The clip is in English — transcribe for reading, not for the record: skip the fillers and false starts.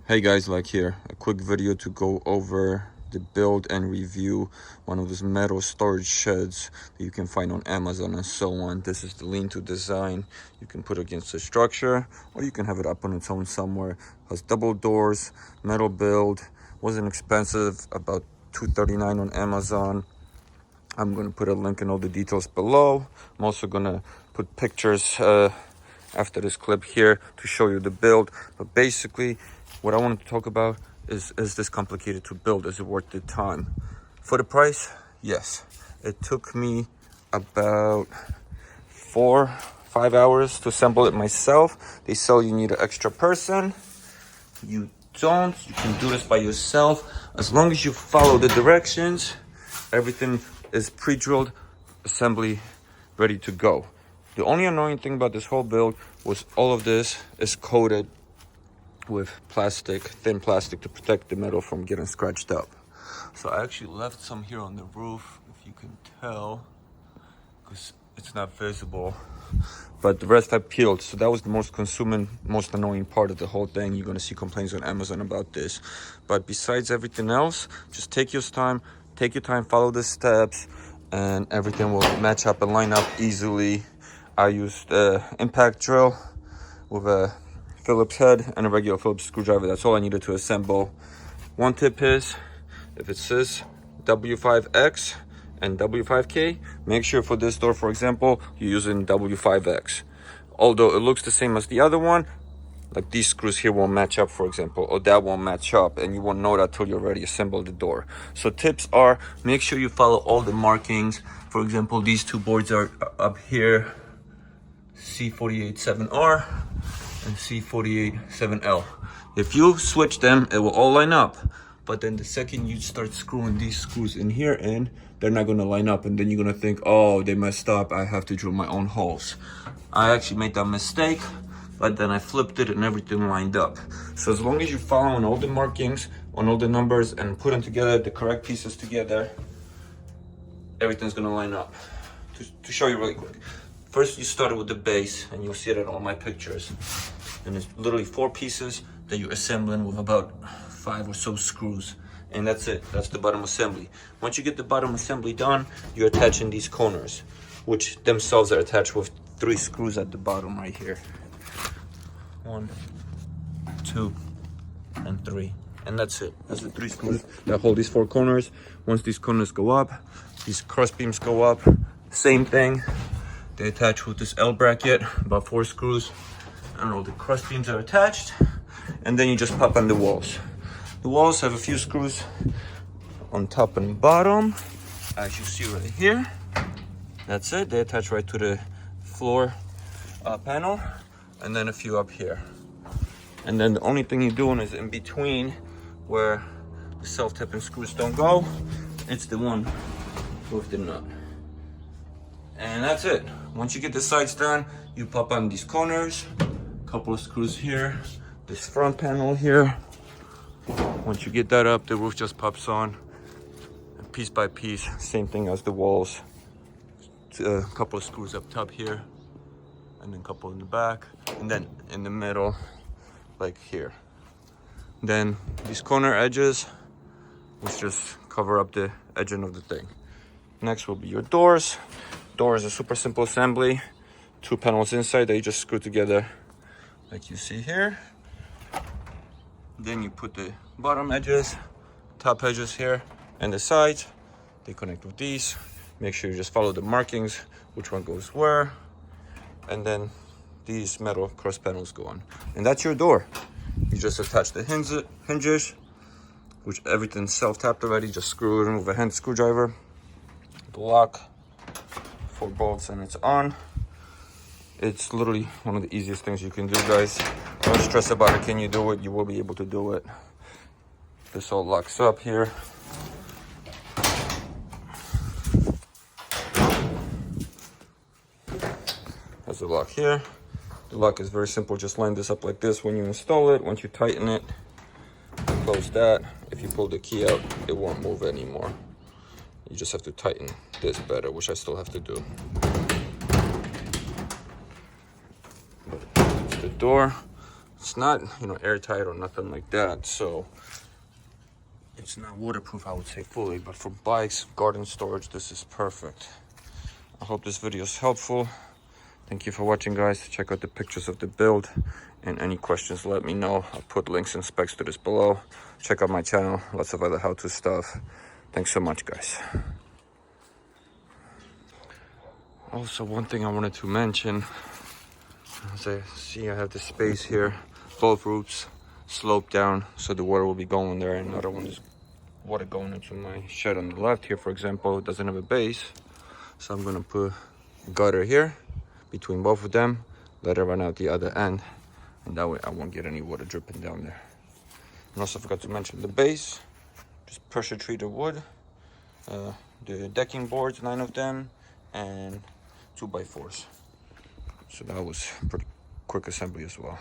Hey guys, like here, a quick video to go over the build and review one of those metal storage sheds that you can find on Amazon and so on. This is the lean-to design. You can put it against the structure or you can have it up on its own somewhere. Has double doors, metal build, wasn't expensive, about $239 on Amazon. I'm gonna put a link in all the details below. I'm also gonna put pictures after this clip here to show you the build. But basically, what I wanted to talk about is this complicated to build? Is it worth the time? For the price, yes. It took me about 4-5 hours to assemble it myself. They sell you need an extra person. You don't. You can do this by yourself. As long as you follow the directions, everything is pre-drilled, assembly ready to go. The only annoying thing about this whole build was all of this is coated with plastic, thin plastic, to protect the metal from getting scratched up. So I actually left some here on the roof, if you can tell, because it's not visible. But the rest I peeled. So that was the most annoying part of the whole thing. You're gonna see complaints on Amazon about this. But besides everything else, just take your time, follow the steps, and everything will match up and line up easily. I used impact drill with a Phillips head and a regular Phillips screwdriver. That's all I needed to assemble. One tip is, if it says W5X and W5K, make sure for this door, for example, you're using W5X. Although it looks the same as the other one, like these screws here won't match up, for example, or that won't match up, and you won't know that till you already assembled the door. So tips are, make sure you follow all the markings. For example, these two boards are up here, C48-7R and C48-7L. If you switch them, it will all line up. But then the second you start screwing these screws in here in, they're not gonna line up, and then you're gonna think, oh, they messed up, I have to drill my own holes. I actually made that mistake, but then I flipped it and everything lined up. So as long as you follow on all the markings, on all the numbers, and put them together, the correct pieces together, everything's gonna line up. To show you really quick. First, you started with the base, and you'll see it in all my pictures. And it's literally 4 pieces that you're assembling with about 5 or so screws. And that's it, that's the bottom assembly. Once you get the bottom assembly done, you're attaching these corners, which themselves are attached with 3 screws at the bottom right here. 1, 2, and 3. And that's it. That's the 3 screws that hold these 4 corners. Once these corners go up, these cross beams go up. Same thing. They attach with this L bracket, about 4 screws, and all the cross beams are attached. And then you just pop on the walls. The walls have a few screws on top and bottom, as you see right here. That's it. They attach right to the floor panel, and then a few up here. And then the only thing you're doing is in between where the self-tipping screws don't go, it's the one with the nut. And that's it. Once you get the sides done, you pop on these corners, a couple of screws here, this front panel here. Once you get that up, the roof just pops on, and piece by piece, same thing as the walls. A couple of screws up top here, and then a couple in the back, and then in the middle, like here. Then these corner edges, which just cover up the edging of the thing. Next will be your doors. Door is a super simple assembly. 2 panels inside that you just screw together like you see here. Then you put the bottom edges, top edges here, and the sides. They connect with these. Make sure you just follow the markings, which one goes where. And then these metal cross panels go on. And that's your door. You just attach the hinges, which everything's self-tapped already. Just screw it in with a hand screwdriver. The lock, 4 bolts, and it's on. It's literally one of the easiest things you can do, guys. Don't stress about it. Can you do it? You will be able to do it. This all locks up here. There's the lock here. The lock is very simple. Just line this up like this when you install it. Once you tighten it, close that. If you pull the key out, it won't move anymore. You just have to tighten this better, which I still have to do. But it's the door. It's not, you know, airtight or nothing like that, so it's not waterproof, I would say, fully. But for bikes, garden storage, this is perfect. I hope this video is helpful. Thank you for watching, guys. Check out the pictures of the build, and any questions, let me know. I'll put links and specs to this below. Check out my channel, lots of other how-to stuff. Thanks so much, guys. Also, one thing I wanted to mention, as I see, I have the space here. Both roofs slope down, so the water will be going there, and another one is water going into my shed on the left here, for example. It doesn't have a base, so I'm gonna put a gutter here between both of them, let it run out the other end, and that way I won't get any water dripping down there. And also forgot to mention the base, just pressure treated wood, the decking boards, 9 of them, and 2x4s. So that was pretty quick assembly as well.